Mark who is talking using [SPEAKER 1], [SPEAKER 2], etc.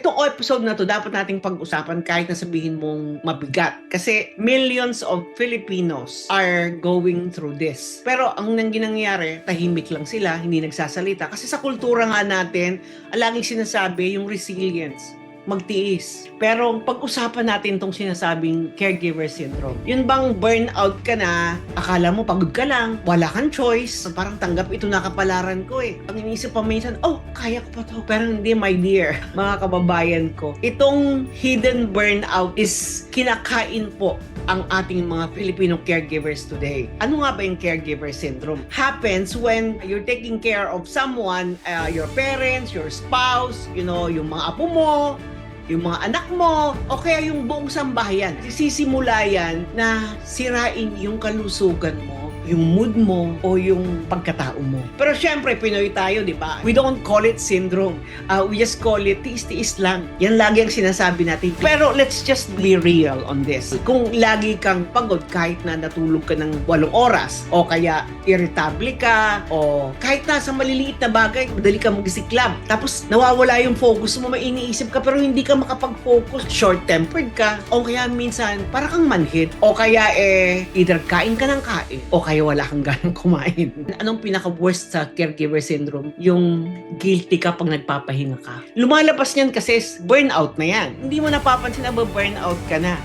[SPEAKER 1] Itong episode na to, dapat nating pag-usapan kahit na sabihin mong mabigat. Kasi millions of Filipinos are going through this. Pero ang nangyayari, tahimik lang sila, hindi nagsasalita. Kasi sa kultura nga natin, ang laging sinasabi yung resilience, magtiis. Pero pag-usapan natin tong sinasabing caregiver syndrome. Yun bang burnout ka na, akala mo pagod ka lang, wala kang choice, parang tanggap ito na kapalaran ko eh. Ang iniisip pa minsan, oh, kaya ko pa to. Pero hindi, my dear, mga kababayan ko. Itong hidden burnout is kinakain po ang ating mga Filipino caregivers today. Ano nga ba yung caregiver syndrome? Happens when you're taking care of someone, your parents, your spouse, yung mga apo mo, yung mga anak mo, o kaya yung buong sambahayan. Sisimula yan na sirain yung kalusugan mo, yung mood mo, o yung pagkatao mo. Pero syempre, Pinoy tayo, di ba? We don't call it syndrome. We just call it tiis-tiis lang. Yan lagi ang sinasabi natin. Pero let's just be real on this. Kung lagi kang pagod kahit na natulog ka ng 8 oras, o kaya irritable ka, o kahit nasa maliliit na bagay, madali ka magsiklab. Tapos nawawala yung focus mo, may iniisip ka pero hindi ka makapag-focus, short-tempered ka, o kaya minsan para kang manhid, o kaya either kain ka ng kain, o kaya wala kang ganang kumain. Anong pinaka-worst sa caregiver syndrome? Yung guilty ka pag nagpapahinga ka. Lumalabas niyan kasi burnout na yan. Hindi mo napapansin na ba burnout ka na.